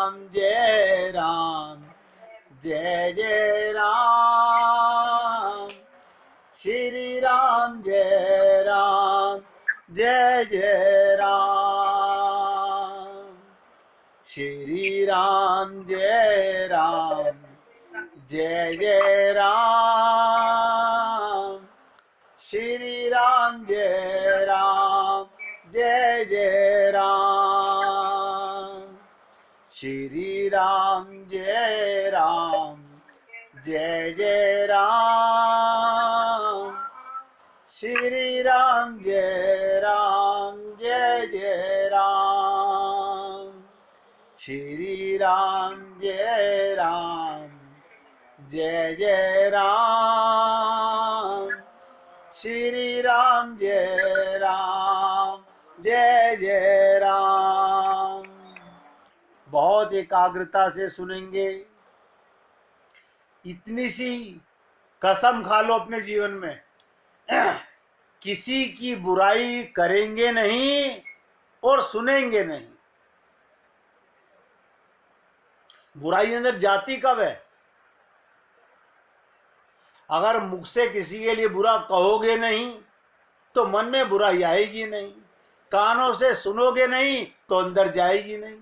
राम जय राम, जय जय राम। श्री राम जय राम, जय जय राम। श्री राम जय राम, जय जय राम। श्री राम जय राम, जय जय राम। श्री राम जय राम, जय जय राम। श्री राम जय राम, जय जय राम। श्री राम जय राम, जय जय राम। श्री राम जय राम, जय जय राम। बहुत एकाग्रता से सुनेंगे। इतनी सी कसम खा लो अपने जीवन में, किसी की बुराई करेंगे नहीं और सुनेंगे नहीं। बुराई अंदर जाती कब है? अगर मुख से किसी के लिए बुरा कहोगे नहीं तो मन में बुराई आएगी नहीं, कानों से सुनोगे नहीं तो अंदर जाएगी नहीं।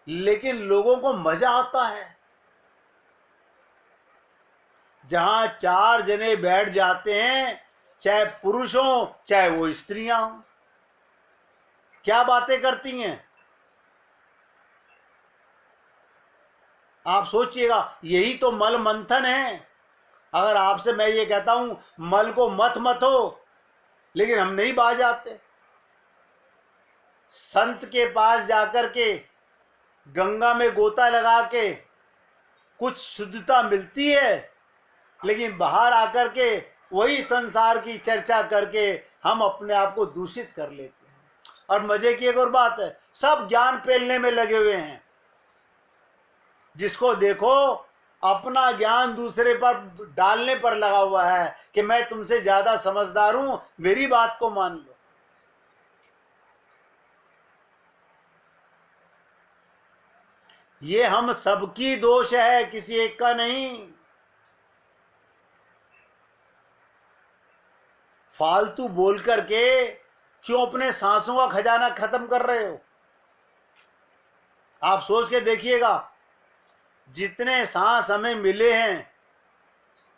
लेकिन लोगों को मजा आता है जहां चार जने बैठ जाते हैं, चाहे पुरुष हो चाहे वो स्त्रियां हो। क्या बातें करती हैं आप सोचिएगा। यही तो मल मंथन है। अगर आपसे मैं ये कहता हूं मल को मत हो, लेकिन हम नहीं बाज आते। संत के पास जाकर के गंगा में गोता लगा के कुछ शुद्धता मिलती है, लेकिन बाहर आकर के वही संसार की चर्चा करके हम अपने आप को दूषित कर लेते हैं। और मजे की एक और बात है, सब ज्ञान फैलने में लगे हुए हैं। जिसको देखो अपना ज्ञान दूसरे पर डालने पर लगा हुआ है कि मैं तुमसे ज्यादा समझदार हूं, मेरी बात को मान लो। ये हम सबकी दोष है, किसी एक का नहीं। फालतू बोल करके क्यों अपने सांसों का खजाना खत्म कर रहे हो? आप सोच के देखिएगा, जितने सांस हमें मिले हैं,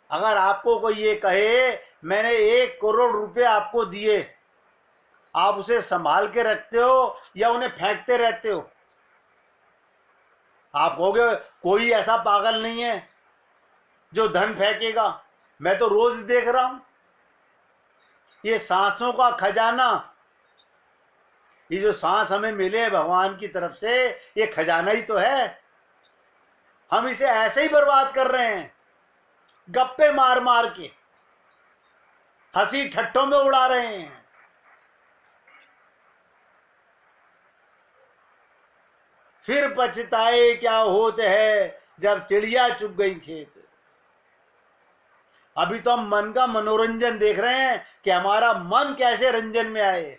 अगर आपको कोई ये कहे मैंने 1 करोड़ रुपए आपको दिए, आप उसे संभाल के रखते हो या उन्हें फेंकते रहते हो? आप कहोगे कोई ऐसा पागल नहीं है जो धन फेंकेगा। मैं तो रोज देख रहा हूं ये सांसों का खजाना। ये जो सांस हमें मिले हैं भगवान की तरफ से, ये खजाना ही तो है। हम इसे ऐसे ही बर्बाद कर रहे हैं, गप्पे मार मार के, हंसी ठट्ठों में उड़ा रहे हैं। फिर पछताए क्या होते है जब चिड़िया चुग गई खेत। अभी तो हम मन का मनोरंजन देख रहे हैं कि हमारा मन कैसे रंजन में आए।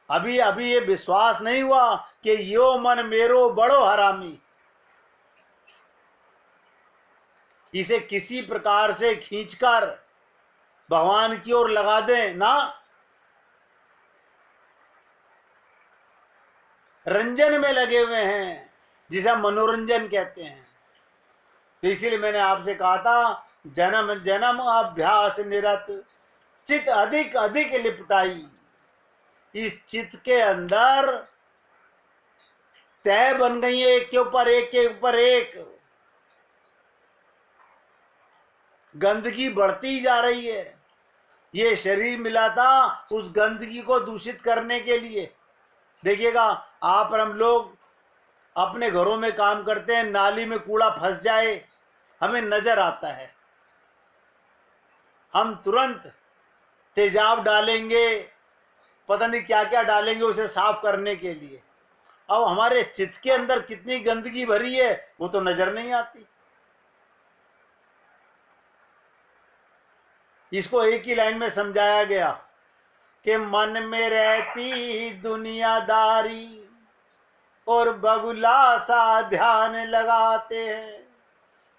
अभी अभी ये विश्वास नहीं हुआ कि यो मन मेरो बड़ो हरामी। इसे किसी प्रकार से खींचकर भगवान की ओर लगा दें ना, रंजन में लगे हुए हैं, जिसे मनोरंजन कहते हैं। तो इसीलिए मैंने आपसे कहा था, जन्म जन्म अभ्यास निरत चित अधिक अधिक लिपटाई। इस चित्त के अंदर तय बन गई है, एक के ऊपर एक के ऊपर एक। गंदगी बढ़ती जा रही है। ये शरीर मिला था उस गंदगी को दूषित करने के लिए। देखिएगा, आप और हम लोग अपने घरों में काम करते हैं, नाली में कूड़ा फंस जाए हमें नजर आता है, हम तुरंत तेजाब डालेंगे, पता नहीं क्या क्या डालेंगे उसे साफ करने के लिए। अब हमारे चित्त के अंदर कितनी गंदगी भरी है वो तो नजर नहीं आती। इसको एक ही लाइन में समझाया गया कि मन में रहती दुनियादारी, और बगुला सा ध्यान लगाते हैं।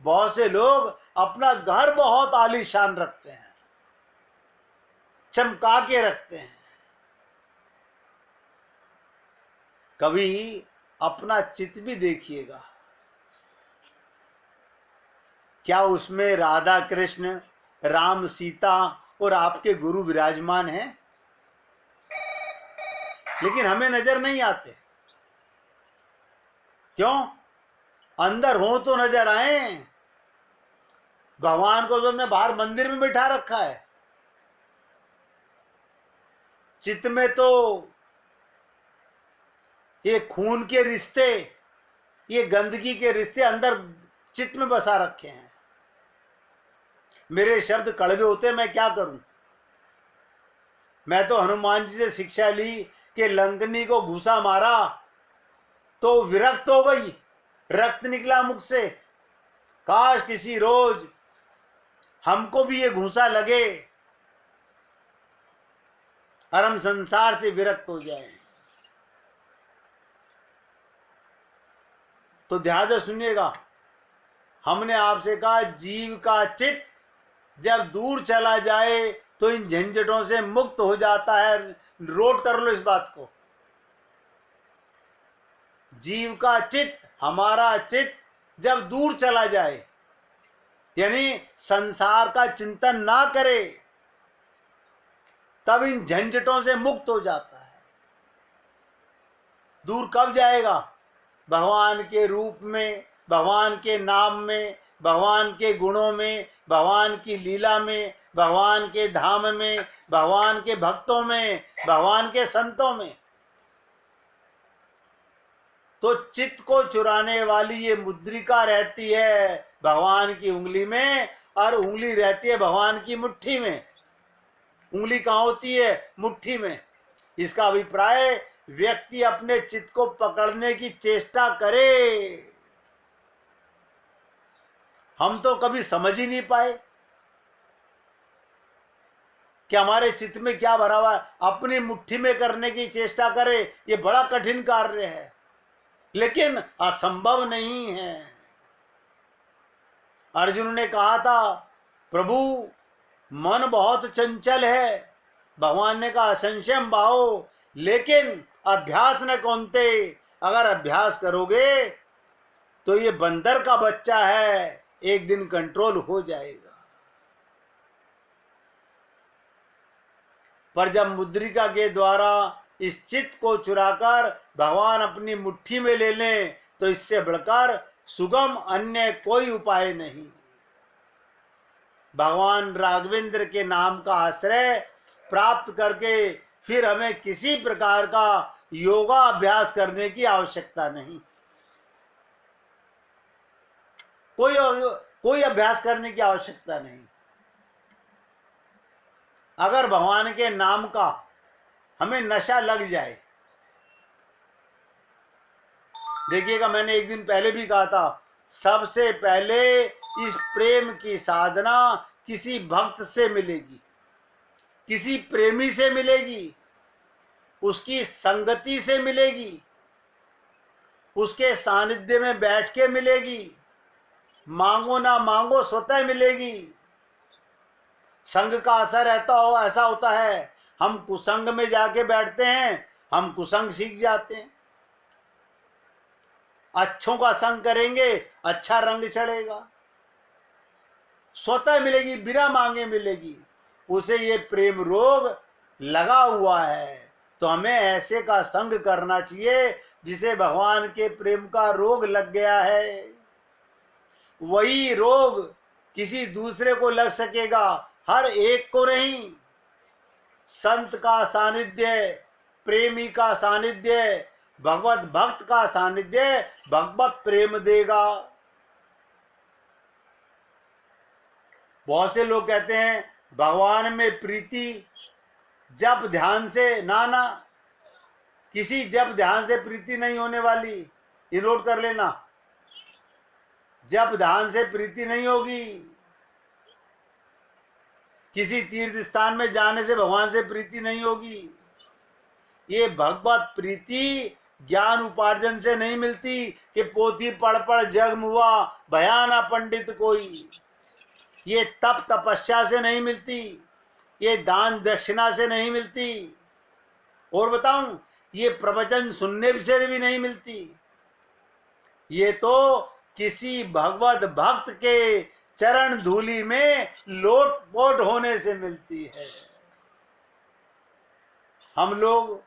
बहुत से लोग अपना घर बहुत आलीशान रखते हैं, चमका के रखते हैं। कभी अपना चित्त भी देखिएगा, क्या उसमें राधा कृष्ण, राम सीता और आपके गुरु विराजमान हैं? लेकिन हमें नजर नहीं आते। क्यों? अंदर हो तो नजर आए। भगवान को तो हमने बाहर मंदिर में बिठा रखा है, चित्त में तो ये खून के रिश्ते, ये गंदगी के रिश्ते अंदर चित्त में बसा रखे हैं। मेरे शब्द कड़वे होते, मैं क्या करूं? मैं तो हनुमान जी से शिक्षा ली कि लंकनी को घूसा मारा तो विरक्त हो गई, रक्त निकला मुख से। काश किसी रोज हमको भी ये घूसा लगे और हम संसार से विरक्त हो जाएं। तो ध्यान से सुनिएगा, हमने आपसे कहा जीव का चित्त जब दूर चला जाए तो इन झंझटों से मुक्त हो जाता है। नोट कर लो इस बात को। जीव का चित्त, हमारा चित्त जब दूर चला जाए, यानी संसार का चिंतन ना करे, तब इन झंझटों से मुक्त हो जाता है। दूर कब जाएगा? भगवान के रूप में, भगवान के नाम में, भगवान के गुणों में, भगवान की लीला में, भगवान के धाम में, भगवान के भक्तों में, भगवान के संतों में। तो चित्त को चुराने वाली ये मुद्रिका रहती है भगवान की उंगली में, और उंगली रहती है भगवान की मुट्ठी में। उंगली कहाँ होती है? मुट्ठी में। इसका अभिप्राय व्यक्ति अपने चित्त को पकड़ने की चेष्टा करे। हम तो कभी समझ ही नहीं पाए कि हमारे चित्त में क्या भरा हुआ है। अपनी मुट्ठी में करने की चेष्टा करे, ये बड़ा कठिन कार्य है, लेकिन असंभव नहीं है। अर्जुन ने कहा था, प्रभु मन बहुत चंचल है। भगवान ने कहा, संशयम भाव, लेकिन अभ्यास न कौनते। अगर अभ्यास करोगे तो ये बंदर का बच्चा है, एक दिन कंट्रोल हो जाएगा। पर जब मुद्रिका के द्वारा इस चित्त को चुराकर भगवान अपनी मुट्ठी में ले लें, तो इससे बढ़कर सुगम अन्य कोई उपाय नहीं। भगवान राघवेंद्र के नाम का आश्रय प्राप्त करके फिर हमें किसी प्रकार का योगा अभ्यास करने की आवश्यकता नहीं। कोई अभ्यास करने की आवश्यकता नहीं। अगर भगवान के नाम का हमें नशा लग जाए, देखिएगा, मैंने एक दिन पहले भी कहा था, सबसे पहले इस प्रेम की साधना किसी भक्त से मिलेगी, किसी प्रेमी से मिलेगी, उसकी संगति से मिलेगी, उसके सानिध्य में बैठ के मिलेगी। मांगो ना मांगो, स्वतः मिलेगी। संग का असर ऐसा होता है, हम कुसंग में जाके बैठते हैं, हम कुसंग सीख जाते हैं। अच्छों का संग करेंगे, अच्छा रंग चढ़ेगा। स्वतः मिलेगी, बिना मांगे मिलेगी। उसे ये प्रेम रोग लगा हुआ है, तो हमें ऐसे का संग करना चाहिए जिसे भगवान के प्रेम का रोग लग गया है। वही रोग किसी दूसरे को लग सकेगा, हर एक को नहीं। संत का सानिध्य, प्रेमी का सानिध्य, भगवत भक्त का सानिध्य भगवत प्रेम देगा। बहुत से लोग कहते हैं भगवान में प्रीति जप ध्यान से, ना, किसी जप ध्यान से प्रीति नहीं होने वाली। ये नोट कर लेना, जप ध्यान से प्रीति नहीं होगी। किसी तीर्थ स्थान में जाने से भगवान से प्रीति नहीं होगी। ये भगवत प्रीति ज्ञान उपार्जन से नहीं मिलती कि पोथी पढ़ पढ़ जग मुआ भयाना पंडित कोई। ये तप तपस्या से नहीं मिलती, ये दान दक्षिणा से नहीं मिलती, और बताऊं ये प्रवचन सुनने से भी नहीं मिलती। ये तो किसी भगवत भक्त के चरण धूलि में लोटपोट होने से मिलती है। हम लोग,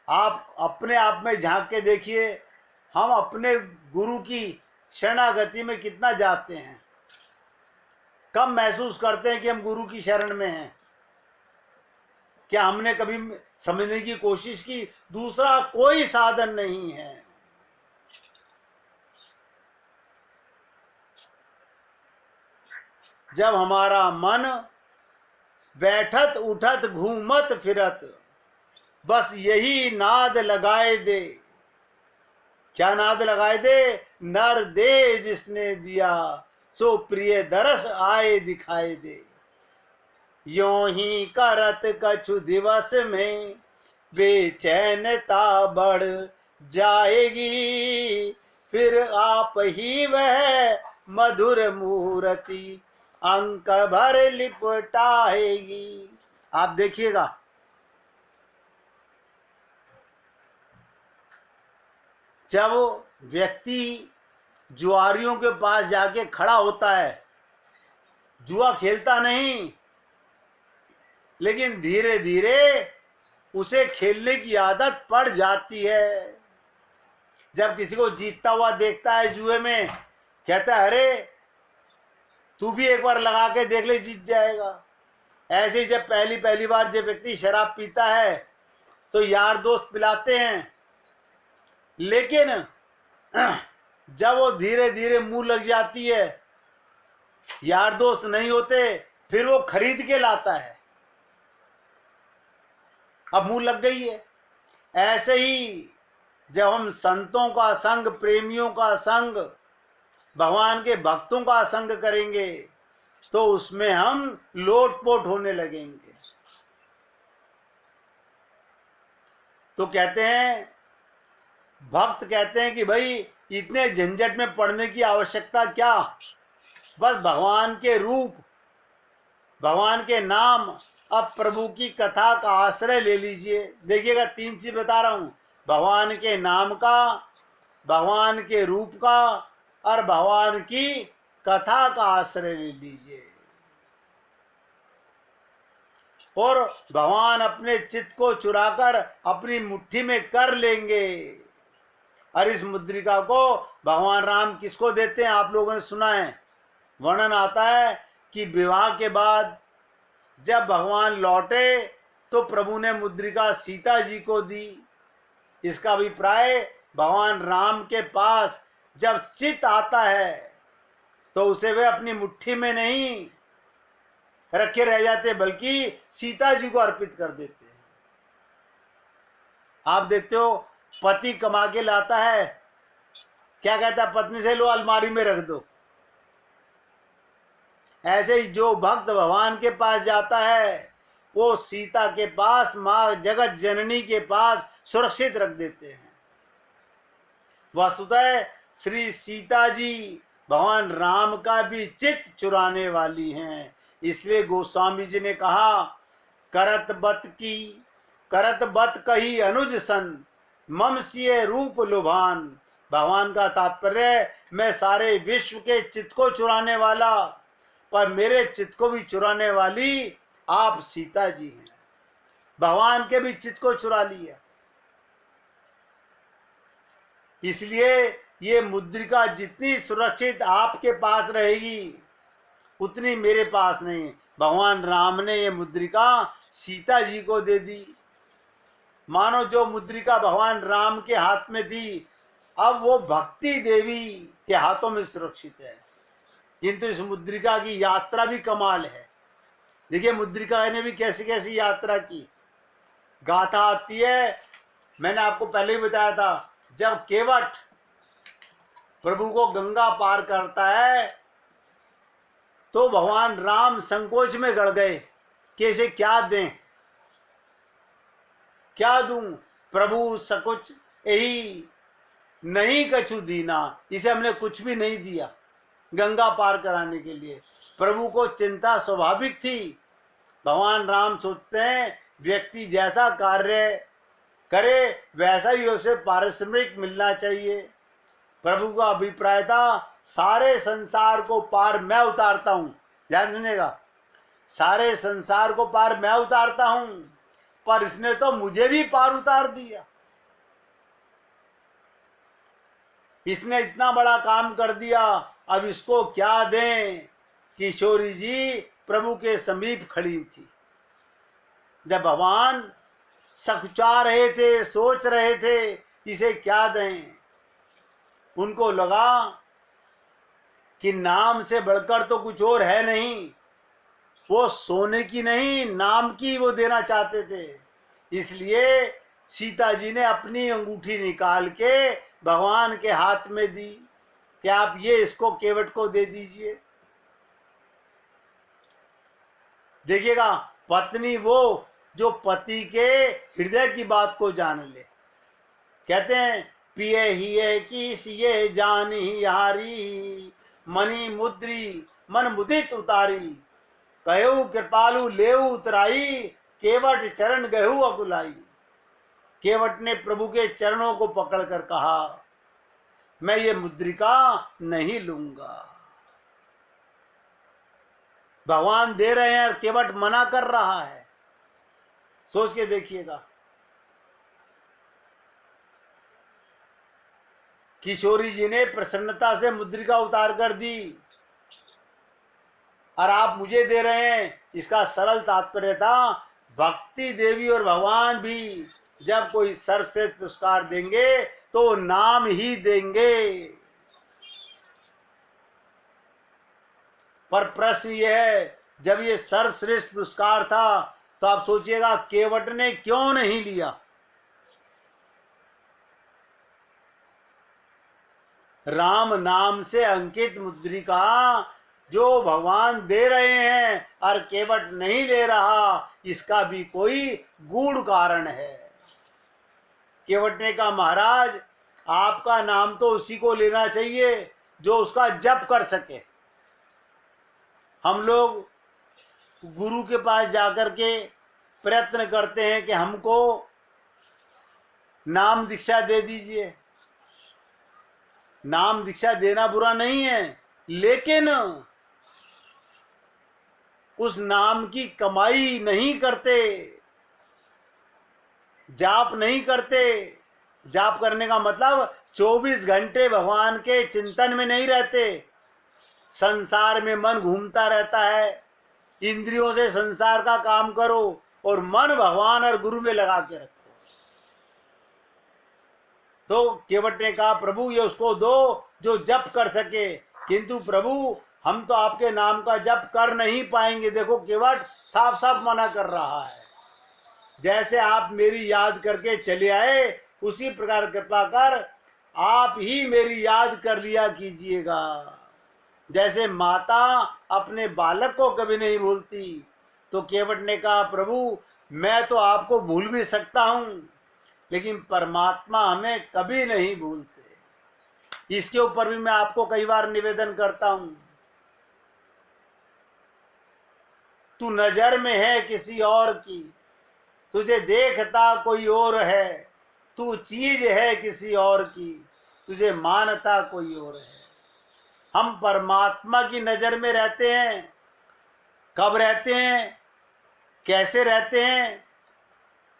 आप अपने आप में झांक के देखिए, हम अपने गुरु की शरणागति में कितना जाते हैं, कब महसूस करते हैं कि हम गुरु की शरण में हैं। क्या हमने कभी समझने की कोशिश की? दूसरा कोई साधन नहीं है। जब हमारा मन बैठत उठत घूमत फिरत बस यही नाद लगाए दे। क्या नाद लगाए दे? नर दे जिसने दिया सो प्रिय दरस आए दिखाए दे। यों ही करत कछु दिवस में बेचैनता बढ़ जाएगी, फिर आप ही वह मधुर मूर्ति अंक भर लिपटाएगी। आप देखिएगा, जब व्यक्ति जुआरियों के पास जाके खड़ा होता है, जुआ खेलता नहीं, लेकिन धीरे धीरे उसे खेलने की आदत पड़ जाती है। जब किसी को जीतता हुआ देखता है जुए में, कहता है अरे तू भी एक बार लगा के देख ले, जीत जाएगा। ऐसे ही जब पहली बार जब व्यक्ति शराब पीता है तो यार दोस्त पिलाते हैं, लेकिन जब वो धीरे धीरे मुंह लग जाती है, यार दोस्त नहीं होते, फिर वो खरीद के लाता है, अब मुंह लग गई है। ऐसे ही जब हम संतों का संग, प्रेमियों का संग, भगवान के भक्तों का संग करेंगे तो उसमें हम लोटपोट होने लगेंगे। तो कहते हैं, भक्त कहते हैं कि भाई इतने झंझट में पड़ने की आवश्यकता क्या, बस भगवान के रूप, भगवान के नाम, अब प्रभु की कथा का आश्रय ले लीजिए। देखिएगा, 3 चीज बता रहा हूं, भगवान के नाम का, भगवान के रूप का और भगवान की कथा का आश्रय ले लीजिए, और भगवान अपने चित्त को चुराकर अपनी मुट्ठी में कर लेंगे। और इस मुद्रिका को भगवान राम किसको देते हैं? आप लोगों ने सुना है, वर्णन आता है कि विवाह के बाद जब भगवान लौटे तो प्रभु ने मुद्रिका सीता जी को दी। इसका अभिप्राय भगवान राम के पास जब चित्त आता है तो उसे वे अपनी मुट्ठी में नहीं रखे रह जाते, बल्कि सीता जी को अर्पित कर देते हैं। आप देखते हो, पति कमा के लाता है, क्या कहता है? पत्नी से लो अलमारी में रख दो। ऐसे ही जो भक्त भगवान के पास जाता है वो सीता के पास, मां जगत जननी के पास सुरक्षित रख देते हैं। वस्तुतः श्री सीता जी भगवान राम का भी चित्त चुराने वाली हैं। इसलिए गोस्वामी जी ने कहा, करत बत कही अनुज सन मम सिए रूप लुभान। भगवान का तात्पर्य, मैं सारे विश्व के चित्त को चुराने वाला, पर मेरे चित्त को भी चुराने वाली आप सीता जी हैं। भगवान के भी चित्त को चुरा लिया। इसलिए ये मुद्रिका जितनी सुरक्षित आपके पास रहेगी उतनी मेरे पास नहीं। भगवान राम ने ये मुद्रिका सीता जी को दे दी। मानो जो मुद्रिका भगवान राम के हाथ में थी, अब वो भक्ति देवी के हाथों में सुरक्षित है। किंतु इस मुद्रिका की यात्रा भी कमाल है। देखिए, मुद्रिका ने भी कैसी कैसी यात्रा की। गाथा आती है, मैंने आपको पहले ही बताया था, जब केवट प्रभु को गंगा पार करता है तो भगवान राम संकोच में गड़ गए कि इसे क्या दें, क्या दूं। प्रभु सकुच यही नहीं कछु दीना, इसे हमने कुछ भी नहीं दिया गंगा पार कराने के लिए। प्रभु को चिंता स्वाभाविक थी। भगवान राम सोचते हैं व्यक्ति जैसा कार्य करे वैसा ही उसे पारिश्रमिक मिलना चाहिए। प्रभु का अभिप्राय था सारे संसार को पार मैं उतारता हूं। ध्यान सुनिएगा, सारे संसार को पार मैं उतारता हूं, पर इसने तो मुझे भी पार उतार दिया। इसने इतना बड़ा काम कर दिया, अब इसको क्या दें। किशोरी जी प्रभु के समीप खड़ी थी। जब भगवान सकुचा रहे थे, सोच रहे थे इसे क्या दें, उनको लगा कि नाम से बढ़कर तो कुछ और है नहीं। वो सोने की नहीं, नाम की वो देना चाहते थे। इसलिए सीता जी ने अपनी अंगूठी निकाल के भगवान के हाथ में दी कि आप ये इसको केवट को दे दीजिए। देखिएगा, पत्नी वो जो पति के हृदय की बात को जान ले। कहते हैं पिए हिये की सिए जानी हारी, मणि मुद्री मन मुदित उतारी, कहु कृपालु लेऊ उतराई, केवट चरण गहु अकुलाई। केवट ने प्रभु के चरणों को पकड़कर कहा मैं ये मुद्रिका नहीं लूंगा। भगवान दे रहे हैं और केवट मना कर रहा है। सोच के देखिएगा। किशोरी जी ने प्रसन्नता से मुद्रिका उतार कर दी और आप मुझे दे रहे हैं। इसका सरल तात्पर्य था भक्ति देवी और भगवान भी जब कोई सर्वश्रेष्ठ पुरस्कार देंगे तो नाम ही देंगे। पर प्रश्न यह है, जब ये सर्वश्रेष्ठ पुरस्कार था तो आप सोचिएगा केवट ने क्यों नहीं लिया। राम नाम से अंकित मुद्रिका जो भगवान दे रहे हैं और केवट नहीं ले रहा, इसका भी कोई गूढ़ कारण है। केवट ने कहा महाराज आपका नाम तो उसी को लेना चाहिए जो उसका जप कर सके। हम लोग गुरु के पास जाकर के प्रयत्न करते हैं कि हमको नाम दीक्षा दे दीजिए। नाम दीक्षा देना बुरा नहीं है, लेकिन उस नाम की कमाई नहीं करते, जाप नहीं करते। जाप करने का मतलब 24 घंटे भगवान के चिंतन में नहीं रहते। संसार में मन घूमता रहता है। इंद्रियों से संसार का काम करो और मन भगवान और गुरु में लगा के रखो। तो केवट ने कहा प्रभु ये उसको दो जो जप कर सके। किंतु प्रभु हम तो आपके नाम का जप कर नहीं पाएंगे। देखो केवट साफ साफ मना कर रहा है। जैसे आप मेरी याद करके चले आए उसी प्रकार कृपा कर आप ही मेरी याद कर लिया कीजिएगा। जैसे माता अपने बालक को कभी नहीं भूलती। तो केवट ने कहा प्रभु मैं तो आपको भूल भी सकता हूं, लेकिन परमात्मा हमें कभी नहीं भूलते। इसके ऊपर भी मैं आपको कई बार निवेदन करता हूं। तू नजर में है किसी और की, तुझे देखता कोई और है। तू चीज है किसी और की, तुझे मानता कोई और है। हम परमात्मा की नजर में रहते हैं। कब रहते हैं, कैसे रहते हैं,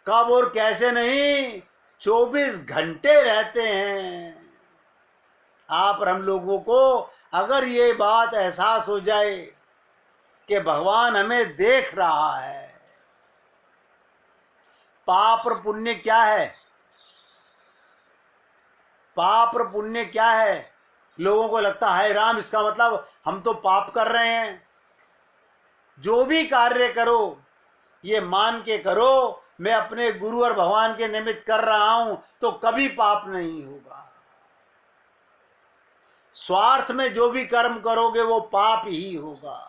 कब और कैसे नहीं, 24 घंटे रहते हैं। आप और हम लोगों को अगर ये बात एहसास हो जाए कि भगवान हमें देख रहा है। पाप और पुण्य क्या है, पाप और पुण्य क्या है। लोगों को लगता है राम इसका मतलब हम तो पाप कर रहे हैं। जो भी कार्य करो ये मान के करो मैं अपने गुरु और भगवान के निमित्त कर रहा हूं, तो कभी पाप नहीं होगा। स्वार्थ में जो भी कर्म करोगे वो पाप ही होगा।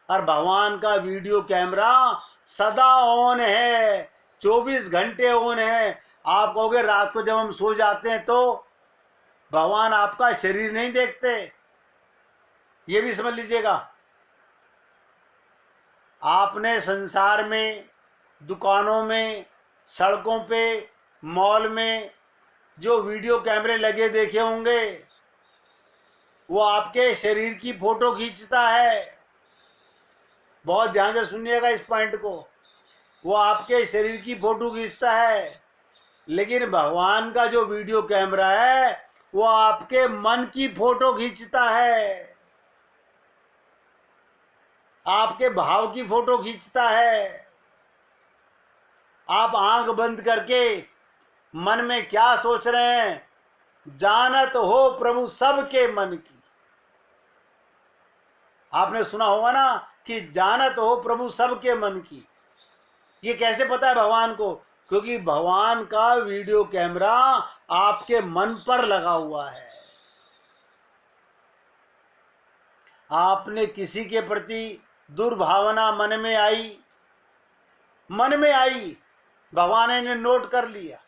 और भगवान का वीडियो कैमरा सदा ऑन है, 24 घंटे ऑन है। आप कहोगे रात को जब हम सो जाते हैं तो भगवान आपका शरीर नहीं देखते, ये भी समझ लीजिएगा। आपने संसार में, दुकानों में, सड़कों पे, मॉल में जो वीडियो कैमरे लगे देखे होंगे, वो आपके शरीर की फोटो खींचता है। बहुत ध्यान से सुनिएगा इस पॉइंट को। वो आपके शरीर की फोटो खींचता है, लेकिन भगवान का जो वीडियो कैमरा है वो आपके मन की फोटो खींचता है, आपके भाव की फोटो खींचता है। आप आंख बंद करके मन में क्या सोच रहे हैं, जानत हो प्रभु सबके मन की। आपने सुना होगा ना कि जानत हो प्रभु सबके मन की। ये कैसे पता है भगवान को? क्योंकि भगवान का वीडियो कैमरा आपके मन पर लगा हुआ है। आपने किसी के प्रति दुर्भावना मन में आई, भगवान ने नोट कर लिया।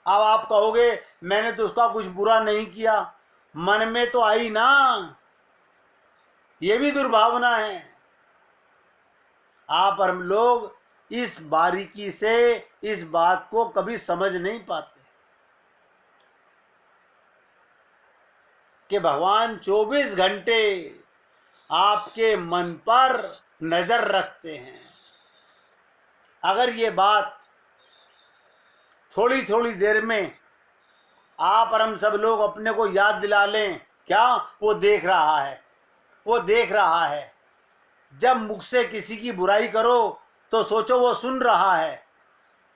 अब आप कहोगे मैंने तो उसका कुछ बुरा नहीं किया, मन में तो आई ना, ये भी दुर्भावना है। आप और हम लोग इस बारीकी से इस बात को कभी समझ नहीं पाते कि भगवान 24 घंटे आपके मन पर नजर रखते हैं। अगर ये बात थोड़ी थोड़ी देर में आप और हम सब लोग अपने को याद दिला लें, क्या वो देख रहा है, वो देख रहा है। जब मुख से किसी की बुराई करो तो सोचो वो सुन रहा है।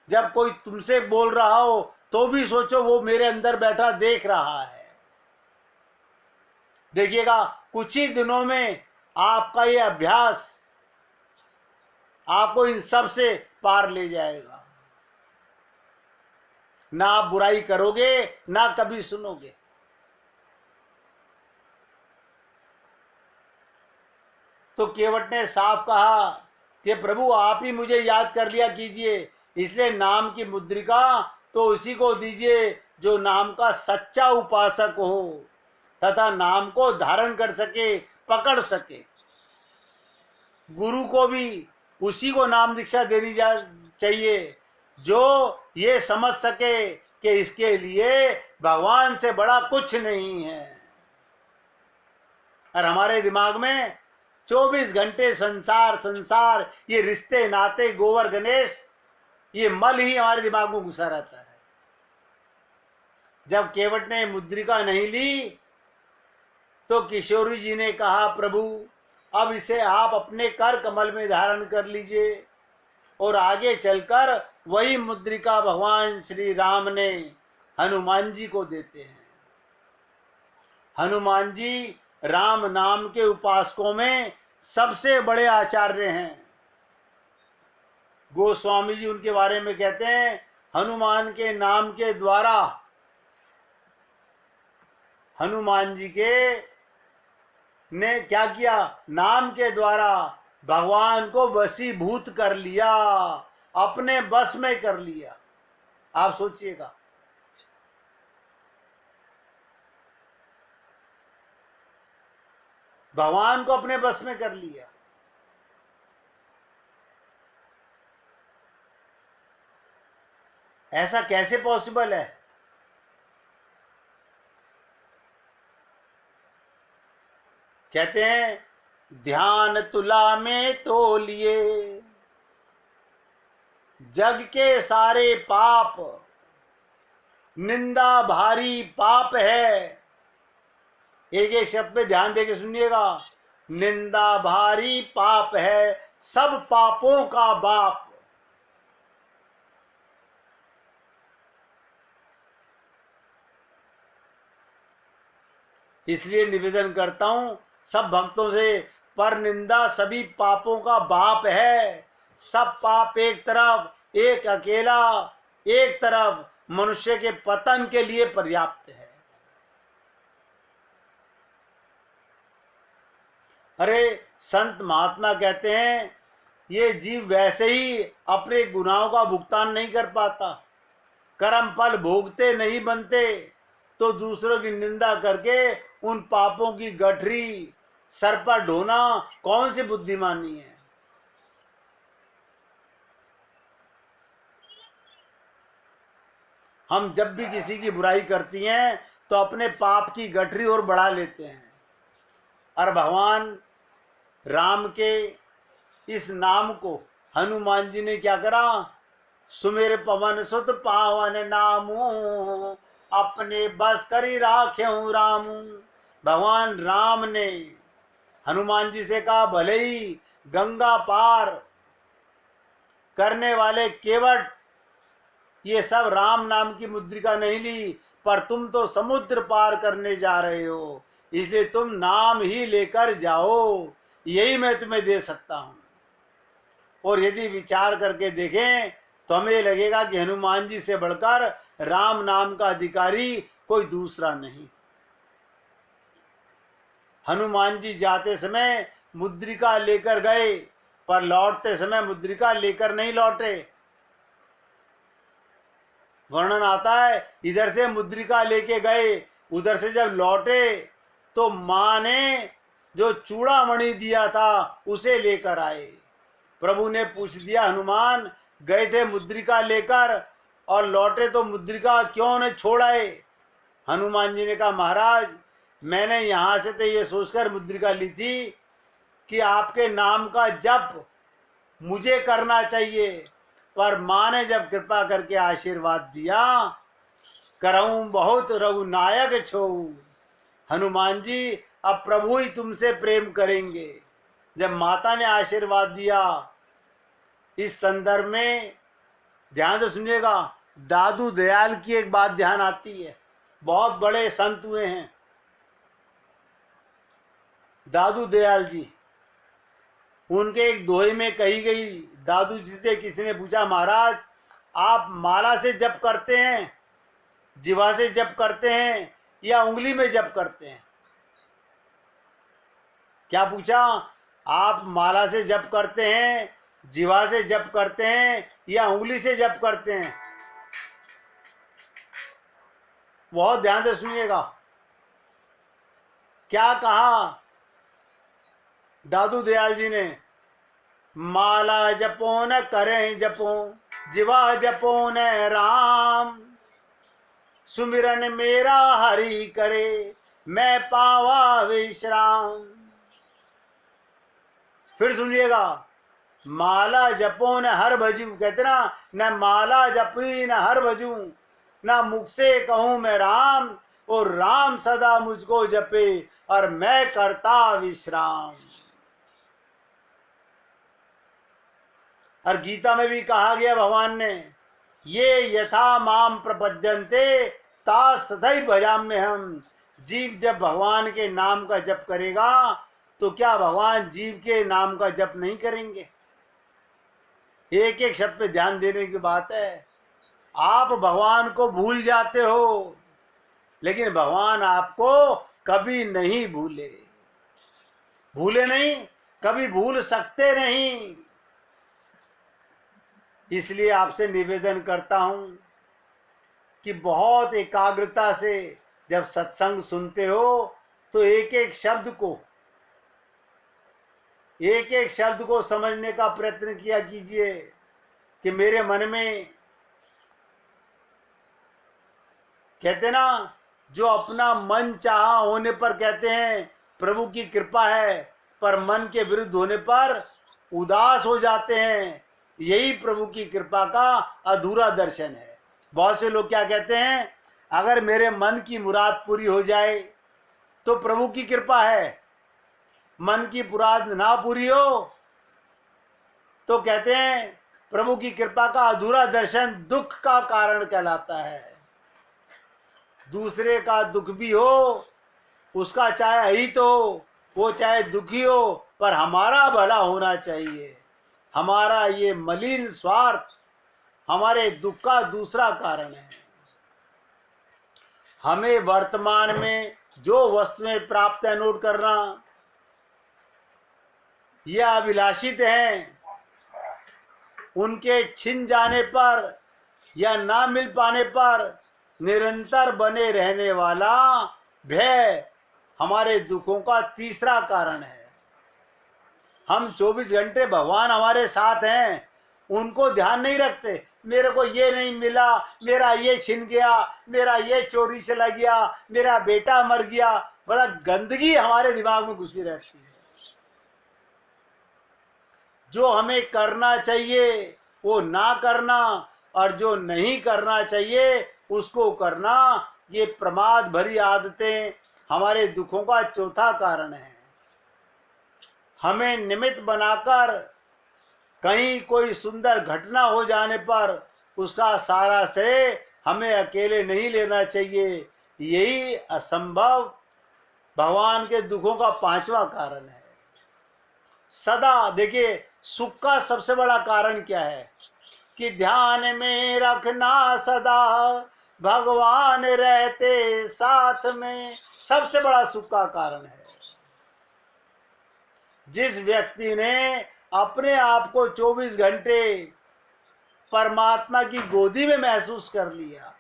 जब कोई तुमसे बोल रहा हो तो भी सोचो वो मेरे अंदर बैठा देख रहा है। देखिएगा कुछ ही दिनों में आपका ये अभ्यास आपको इन सब से पार ले जाएगा। ना आप बुराई करोगे, ना कभी सुनोगे। तो केवट ने साफ कहा कि प्रभु आप ही मुझे याद कर लिया कीजिए, इसलिए नाम की मुद्रिका तो उसी को दीजिए जो नाम का सच्चा उपासक हो तथा नाम को धारण कर सके, पकड़ सके। गुरु को भी उसी को नाम दीक्षा देनी चाहिए जो ये समझ सके कि इसके लिए भगवान से बड़ा कुछ नहीं है। और हमारे दिमाग में 24 घंटे संसार, ये रिश्ते नाते, गोवर गणेश, ये मल ही हमारे दिमाग में घुसा रहता है। जब केवट ने मुद्रिका नहीं ली तो किशोरी जी ने कहा प्रभु अब इसे आप अपने कर कमल में धारण कर लीजिए। और आगे चलकर वही मुद्रिका भगवान श्री राम ने हनुमान जी को देते हैं। हनुमान जी राम नाम के उपासकों में सबसे बड़े आचार्य हैं। गोस्वामी जी उनके बारे में कहते हैं हनुमान के नाम के द्वारा हनुमान जी के ने क्या किया, नाम के द्वारा भगवान को वशीभूत कर लिया, अपने बस में कर लिया। आप सोचिएगा, भगवान को अपने बस में कर लिया। ऐसा कैसे पॉसिबल है? कहते हैं ध्यान तुला में तो लिए जग के सारे पाप, निंदा भारी पाप है। एक एक शब्द पे ध्यान देके सुनिएगा। निंदा भारी पाप है, सब पापों का बाप। इसलिए निवेदन करता हूं सब भक्तों से, पर निंदा सभी पापों का बाप है। सब पाप एक तरफ, एक अकेला एक तरफ मनुष्य के पतन के लिए पर्याप्त है। अरे संत महात्मा कहते हैं ये जीव वैसे ही अपने गुनाहों का भुगतान नहीं कर पाता, कर्म फल भोगते नहीं बनते, तो दूसरों की निंदा करके उन पापों की गठरी सर पर ढोना कौन सी बुद्धिमानी है। हम जब भी किसी की बुराई करती हैं तो अपने पाप की गठरी और बढ़ा लेते हैं। और भगवान राम के इस नाम को हनुमान जी ने क्या करा, सुमेर पवन सुत पावन नामू, अपने बस करी राख्यऊ रामू। भगवान राम ने हनुमान जी से कहा, भले ही गंगा पार करने वाले केवट ये सब राम नाम की मुद्रिका नहीं ली, पर तुम तो समुद्र पार करने जा रहे हो, इसलिए तुम नाम ही लेकर जाओ, यही मैं तुम्हें दे सकता हूं। और यदि विचार करके देखें तो हमें लगेगा कि हनुमान जी से बढ़कर राम नाम का अधिकारी कोई दूसरा नहीं। हनुमान जी जाते समय मुद्रिका लेकर गए, पर लौटते समय मुद्रिका लेकर नहीं लौटे। वर्णन आता है, इधर से मुद्रिका लेके गए, उधर से जब लौटे तो मां ने जो चूड़ामणि दिया था उसे लेकर आए। प्रभु ने पूछ दिया, हनुमान गए थे मुद्रिका लेकर और लौटे तो मुद्रिका क्यों न छोड़ आए। हनुमान जी ने कहा, महाराज मैंने यहाँ से तो ये सोचकर मुद्रिका ली थी कि आपके नाम का जप मुझे करना चाहिए, पर माँ ने जब कृपा करके आशीर्वाद दिया, करऊं बहुत रघुनायक छो। हनुमान जी अब प्रभु ही तुमसे प्रेम करेंगे। जब माता ने आशीर्वाद दिया, इस संदर्भ में ध्यान से सुनिएगा, दादू दयाल की एक बात ध्यान आती है। बहुत बड़े संत हुए हैं दादू दयाल जी। उनके एक दोहे में कही गई, दादू जी से किसी ने पूछा, महाराज आप माला से जप करते हैं, जिवा से जप करते हैं या उंगली में जप करते हैं? क्या पूछा? आप माला से जप करते हैं, जिवा से जप करते हैं या उंगली से जप करते हैं? बहुत ध्यान से सुनिएगा। क्या कहा दादू दयाल जी ने? माला जपो न करें जपो, जिवा जपो न राम, सुमिरन मेरा हरि करे, मैं पावा विश्राम। फिर सुनिएगा, माला जपो न हर भजू, कहते ना, न माला जपी न हर भजू, न मुख से कहूं मैं राम, और राम सदा मुझको जपे और मैं करता विश्राम। और गीता में भी कहा गया भगवान ने, ये यथा माम प्रपद्यन्ते ता सदैव भजाम्य हम। जीव जब भगवान के नाम का जप करेगा तो क्या भगवान जीव के नाम का जप नहीं करेंगे? एक एक शब्द पे ध्यान देने की बात है। आप भगवान को भूल जाते हो, लेकिन भगवान आपको कभी नहीं भूले। भूले नहीं, कभी भूल सकते नहीं। इसलिए आपसे निवेदन करता हूं कि बहुत एकाग्रता से जब सत्संग सुनते हो तो एक एक शब्द को समझने का प्रयत्न किया कीजिए कि मेरे मन में, कहते ना, जो अपना मन चाहा होने पर कहते हैं प्रभु की कृपा है, पर मन के विरुद्ध होने पर उदास हो जाते हैं, यही प्रभु की कृपा का अधूरा दर्शन है। बहुत से लोग क्या कहते हैं, अगर मेरे मन की मुराद पूरी हो जाए तो प्रभु की कृपा है, मन की मुराद ना पूरी हो तो कहते हैं प्रभु की कृपा का अधूरा दर्शन दुख का कारण कहलाता है। दूसरे का दुख भी हो, उसका चाहे अहित हो, वो चाहे दुखी हो, पर हमारा भला होना चाहिए। हमारा ये मलिन स्वार्थ हमारे दुख का दूसरा कारण है। हमें वर्तमान में जो वस्तुएं प्राप्त है नोट करना, यह अभिलाषित हैं, उनके छिन जाने पर या ना मिल पाने पर निरंतर बने रहने वाला भय हमारे दुखों का तीसरा कारण है। हम 24 घंटे भगवान हमारे साथ हैं, उनको ध्यान नहीं रखते। मेरे को ये नहीं मिला, मेरा ये छिन गया, मेरा ये चोरी चला गया, मेरा बेटा मर गया, बड़ा गंदगी हमारे दिमाग में घुसी रहती है। जो हमें करना चाहिए वो ना करना और जो नहीं करना चाहिए उसको करना, ये प्रमाद भरी आदतें हमारे दुखों का चौथा कारण है। हमें निमित्त बनाकर कहीं कोई सुंदर घटना हो जाने पर उसका सारा श्रेय हमें अकेले नहीं लेना चाहिए। यही असंभव भगवान के दुखों का पांचवा कारण है। सदा देखिए, सुख का सबसे बड़ा कारण क्या है कि ध्यान में रखना सदा भगवान रहते साथ में, सबसे बड़ा सुख का कारण है। जिस व्यक्ति ने अपने आप को 24 घंटे परमात्मा की गोदी में महसूस कर लिया,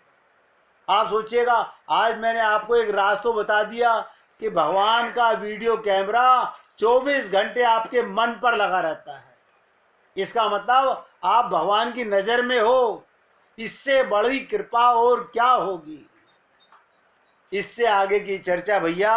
आप सोचिएगा, आज मैंने आपको एक राज तो बता दिया कि भगवान का वीडियो कैमरा 24 घंटे आपके मन पर लगा रहता है। इसका मतलब आप भगवान की नजर में हो। इससे बड़ी कृपा और क्या होगी। इससे आगे की चर्चा भैया